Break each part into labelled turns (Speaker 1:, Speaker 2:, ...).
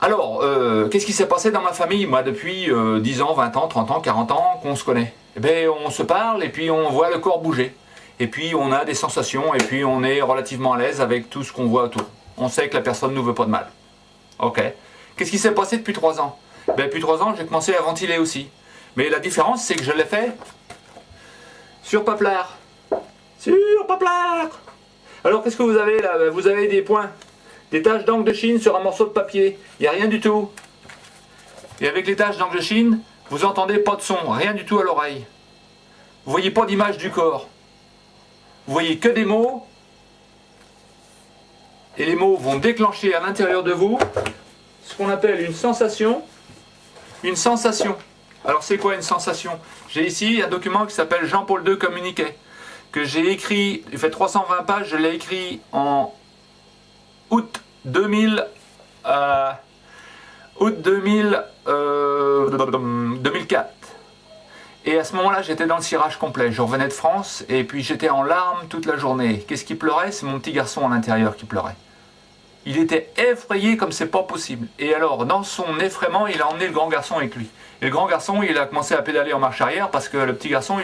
Speaker 1: Alors, qu'est-ce qui s'est passé dans ma famille, moi, depuis 10 ans, 20 ans, 30 ans, 40 ans qu'on se connaît? Eh bien, on se parle et puis on voit le corps bouger. Et puis on a des sensations et puis on est relativement à l'aise avec tout ce qu'on voit autour. On sait que la personne ne nous veut pas de mal. Ok. Qu'est-ce qui s'est passé depuis 3 ans? Ben, depuis 3 ans, j'ai commencé à ventiler aussi. Mais la différence, c'est que je l'ai fait sur Paplard. Sur Paplard. Alors, qu'est-ce que vous avez là? Ben, vous avez des points, des taches d'encre de Chine sur un morceau de papier. Il n'y a rien du tout. Et avec les taches d'encre de Chine, vous entendez pas de son, rien du tout à l'oreille. Vous voyez pas d'image du corps. Vous voyez que des mots. Et les mots vont déclencher à l'intérieur de vous ce qu'on appelle une sensation. Une sensation. Alors c'est quoi une sensation? J'ai ici un document qui s'appelle Jean-Paul II communiqué, que j'ai écrit, il fait 320 pages, je l'ai écrit en août 2004. Et à ce moment-là, j'étais dans le cirage complet. Je revenais de France et puis j'étais en larmes toute la journée. Qu'est-ce qui pleurait? C'est mon petit garçon à l'intérieur qui pleurait. Il était effrayé comme c'est pas possible. Et alors, dans son effraiement, il a emmené le grand garçon avec lui. Et le grand garçon, il a commencé à pédaler en marche arrière parce que le petit garçon,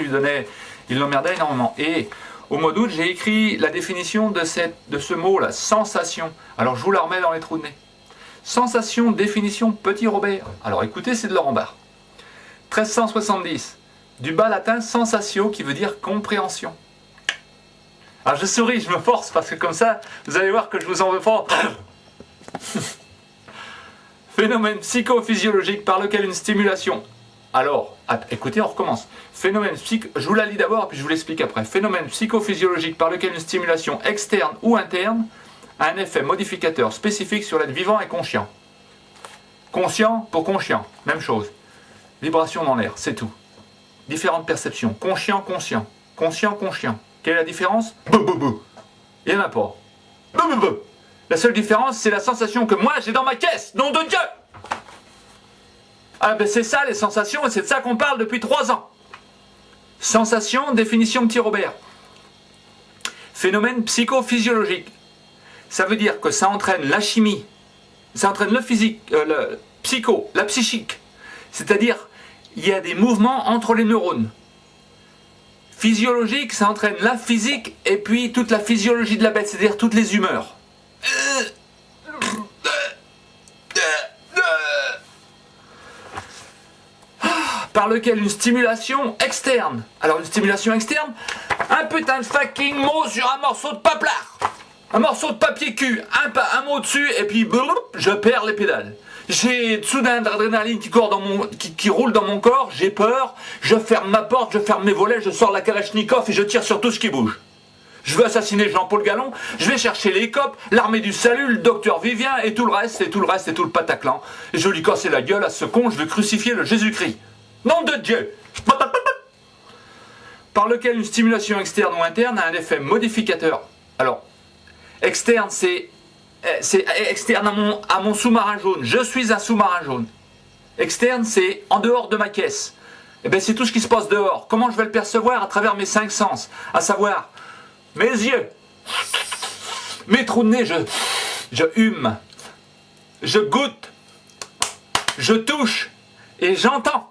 Speaker 1: il l'emmerdait énormément. Et au mois d'août, j'ai écrit la définition de ce mot-là, sensation. Alors, je vous la remets dans les trous de nez. Sensation, définition, petit Robert. Alors, écoutez, c'est de Laurent Barre. 1370, du bas latin sensatio, qui veut dire compréhension. Alors je souris, je me force, parce que comme ça, vous allez voir que je vous en veux pas. Phénomène psychophysiologique par lequel une stimulation... Alors, écoutez, on recommence. Je vous la lis d'abord, puis je vous l'explique après. Phénomène psychophysiologique par lequel une stimulation externe ou interne a un effet modificateur spécifique sur l'être vivant et conscient. Conscient pour conscient, même chose. Vibration dans l'air, c'est tout. Différentes perceptions. Conscient, conscient. Conscient, conscient. Quelle est la différence? Il n'y en a pas. La seule différence, c'est la sensation que moi j'ai dans ma caisse. Nom de Dieu! Ah ben c'est ça les sensations, et c'est de ça qu'on parle depuis 3 ans. Sensation, définition petit Robert. Phénomène psychophysiologique. Ça veut dire que ça entraîne la chimie, ça entraîne le physique, le psycho, la psychique. C'est-à-dire, il y a des mouvements entre les neurones. Physiologique, ça entraîne la physique et puis toute la physiologie de la bête, c'est-à-dire toutes les humeurs. Par lequel une stimulation externe. Alors une stimulation externe, un putain de fucking mot sur un morceau de paplard. Un morceau de papier cul, un mot dessus et puis je perds les pédales. J'ai soudain de l'adrénaline qui roule dans mon corps, j'ai peur, je ferme ma porte, je ferme mes volets, je sors la Kalachnikov et je tire sur tout ce qui bouge. Je veux assassiner Jean-Paul Gallon, je vais chercher les copes, l'armée du salut, le docteur Vivien et tout le reste, et tout le reste, et tout le Pataclan. Et je lui casser la gueule à ce con, je veux crucifier le Jésus-Christ. Nom de Dieu! Par lequel une stimulation externe ou interne a un effet modificateur. Alors, externe, c'est externe à mon sous-marin jaune. Je suis un sous-marin jaune. Externe, c'est en dehors de ma caisse. Eh bien, c'est tout ce qui se passe dehors. Comment je vais le percevoir? À travers mes 5 sens. À savoir, mes yeux, mes trous de nez, je hume, je goûte, je touche et j'entends.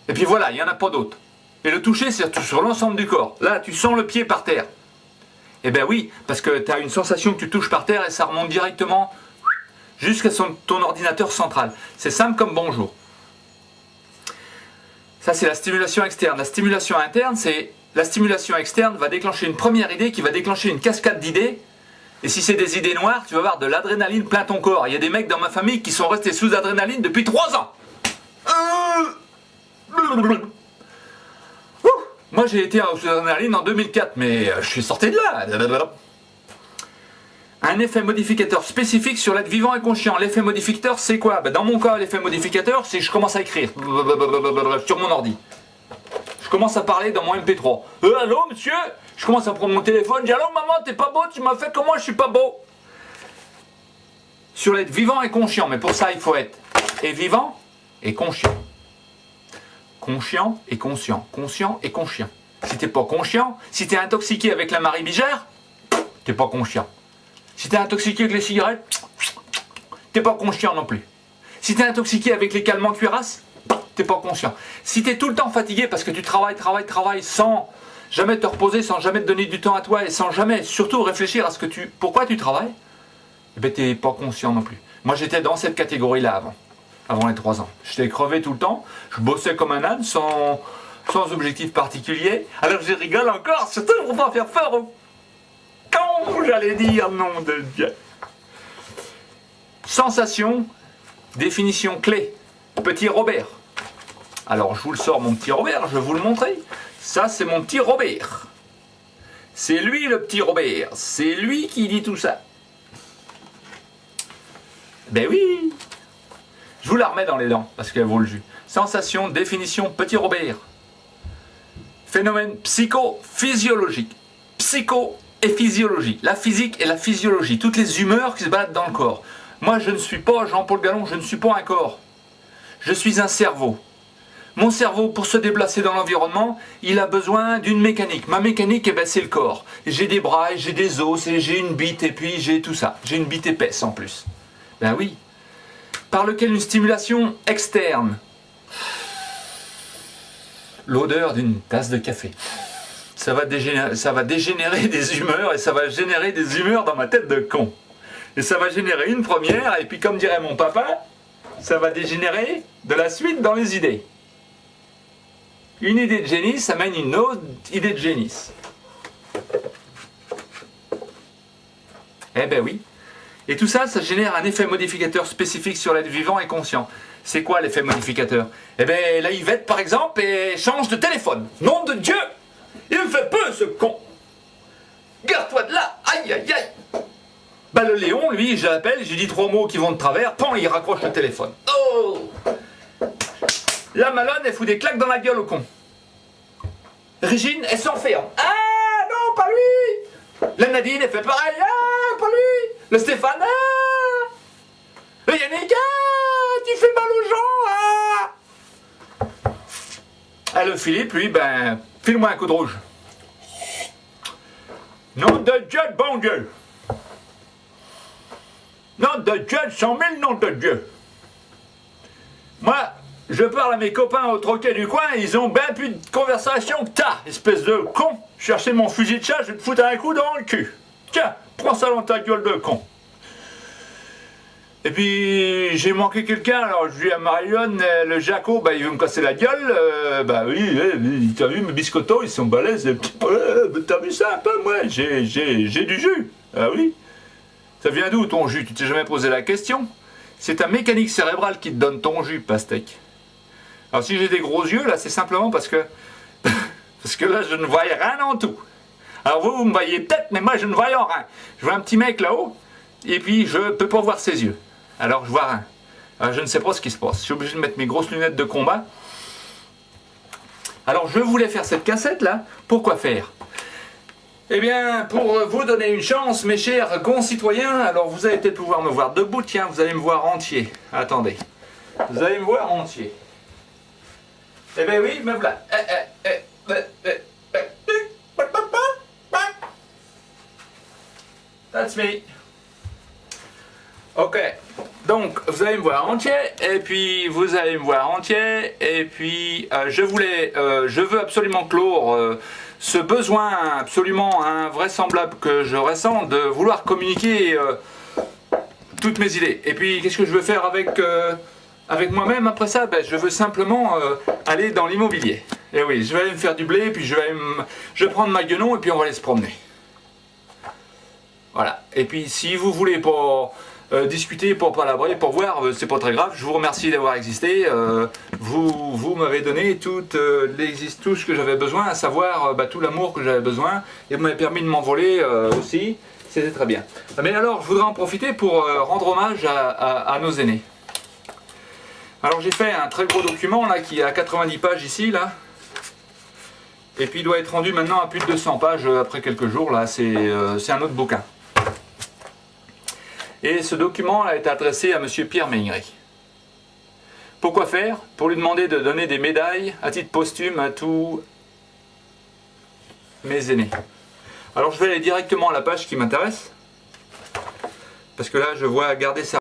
Speaker 1: Et puis voilà, il n'y en a pas d'autre. Et le toucher, c'est sur l'ensemble du corps. Là, tu sens le pied par terre. Eh bien oui, parce que tu as une sensation que tu touches par terre et ça remonte directement jusqu'à ton ordinateur central. C'est simple comme bonjour. Ça, c'est la stimulation externe. La stimulation interne, c'est... La stimulation externe va déclencher une première idée qui va déclencher une cascade d'idées. Et si c'est des idées noires, tu vas avoir de l'adrénaline plein ton corps. Il y a des mecs dans ma famille qui sont restés sous adrénaline depuis 3 ans. Moi, j'ai été sous adrénaline en 2004, mais je suis sorti de là. Un effet modificateur spécifique sur l'être vivant et conscient. L'effet modificateur, c'est quoi? Dans mon cas, l'effet modificateur, c'est que je commence à écrire sur mon ordi. Je commence à parler dans mon MP3. Allô, monsieur? Je commence à prendre mon téléphone. Je dis, allô, maman, t'es pas beau? Tu m'as fait comme moi, je suis pas beau. Sur l'être vivant et conscient. Mais pour ça, il faut être et vivant et conscient. Conscient et conscient. Conscient et conscient. Si t'es pas conscient, si t'es intoxiqué avec la Marie Bigère, t'es pas conscient. Si t'es intoxiqué avec les cigarettes, t'es pas conscient non plus. Si tu es intoxiqué avec les calmants cuirasse, tu n'es pas conscient. Si tu es tout le temps fatigué parce que tu travailles sans jamais te reposer, sans jamais te donner du temps à toi et sans jamais surtout réfléchir à pourquoi tu travailles, eh ben, tu n'es pas conscient non plus. Moi j'étais dans cette catégorie-là avant les 3 ans. J'étais crevé tout le temps, je bossais comme un âne sans objectif particulier. Alors je rigole encore, surtout pour pas faire peur au con, j'allais dire, nom de Dieu. Sensation, définition clé, petit Robert. Alors je vous le sors mon petit Robert, je vais vous le montrer. Ça c'est mon petit Robert. C'est lui le petit Robert, c'est lui qui dit tout ça. Ben oui, je vous la remets dans les dents parce qu'elle vaut le jus. Sensation, définition, petit Robert. Phénomène psychophysiologique. Psycho et physiologie. La physique et la physiologie. Toutes les humeurs qui se baladent dans le corps. Moi, je ne suis pas Jean-Paul Gallon, je ne suis pas un corps. Je suis un cerveau. Mon cerveau, pour se déplacer dans l'environnement, il a besoin d'une mécanique. Ma mécanique, eh ben, c'est le corps. J'ai des bras, et j'ai des os, et j'ai une bite, et puis j'ai tout ça. J'ai une bite épaisse en plus. Ben oui. Par lequel une stimulation externe. L'odeur d'une tasse de café. Ça va dégénérer des humeurs, et ça va générer des humeurs dans ma tête de con. Et ça va générer une première, et puis comme dirait mon papa, ça va dégénérer de la suite dans les idées. Une idée de génie, ça mène une autre idée de génie. Eh ben oui. Et tout ça, ça génère un effet modificateur spécifique sur l'être vivant et conscient. C'est quoi l'effet modificateur? Eh ben la Yvette, par exemple, change de téléphone. Nom de Dieu! Il me fait peu, ce con! Garde-toi de là! Aïe, aïe, aïe! Bah le Léon, lui, je l'appelle, j'ai dit 3 mots qui vont de travers, pan, il raccroche le téléphone. Oh! La Malone, elle fout des claques dans la gueule au con. Régine, elle s'enferme. Ah non, pas lui! La Nadine, elle fait pareil. Ah, pas lui! Le Stéphane, ah! Le Yannick, ah! Tu fais mal aux gens, ah! Ah, le Philippe, lui, ben, file-moi un coup de rouge. Nom de Dieu, de bon Dieu! Nom de Dieu, de 100 000 noms de Dieu! Moi, je parle à mes copains au troquet du coin, ils ont bien plus de conversation que t'as, espèce de con. Chercher mon fusil de chat, je vais te foutre un coup dans le cul. Tiens, prends ça dans ta gueule de con. Et puis, j'ai manqué quelqu'un, alors je dis à Marion, le Jaco, bah, il veut me casser la gueule. Bah oui, t'as vu, mes biscottos, ils sont balèzes. T'as vu ça un peu, moi, j'ai du jus. Ah oui. Ça vient d'où ton jus? Tu t'es jamais posé la question? C'est ta mécanique cérébrale qui te donne ton jus, pastèque. Alors si j'ai des gros yeux, là, c'est simplement parce que là, je ne voyais rien en tout. Alors vous me voyez peut-être, mais moi, je ne voyais rien. Je vois un petit mec là-haut, et puis je ne peux pas voir ses yeux. Alors je vois rien. Alors je ne sais pas ce qui se passe. Je suis obligé de mettre mes grosses lunettes de combat. Alors je voulais faire cette cassette-là. Pourquoi faire? Eh bien, pour vous donner une chance, mes chers concitoyens, alors vous allez peut-être pouvoir me voir debout, tiens, vous allez me voir entier. Attendez. Vous allez me voir entier. Eh bien oui, me voilà. That's me. Ok. Donc, vous allez me voir entier, et puis vous allez me voir entier, et puis je veux absolument clore ce besoin absolument invraisemblable que je ressens de vouloir communiquer toutes mes idées. Et puis, qu'est-ce que je veux faire avec moi-même après ça? Ben, je veux simplement aller dans l'immobilier. Et oui, je vais aller me faire du blé, puis je vais prendre ma guenon, et puis on va aller se promener. Voilà. Et puis, si vous voulez pas discuter, pour palabrer, pour voir, c'est pas très grave. Je vous remercie d'avoir existé. Vous m'avez donné tout ce que j'avais besoin, à savoir tout l'amour que j'avais besoin, et vous m'avez permis de m'envoler aussi. C'était très bien. Mais alors, je voudrais en profiter pour rendre hommage à nos aînés. Alors, j'ai fait un très gros document là qui a 90 pages ici là. Et puis il doit être rendu maintenant à plus de 200 pages après quelques jours là. C'est un autre bouquin. Et ce document a été adressé à monsieur Pierre Ménigry. Pourquoi faire? Pour lui demander de donner des médailles à titre posthume à tous mes aînés. Alors je vais aller directement à la page qui m'intéresse. Parce que là je vois garder ça.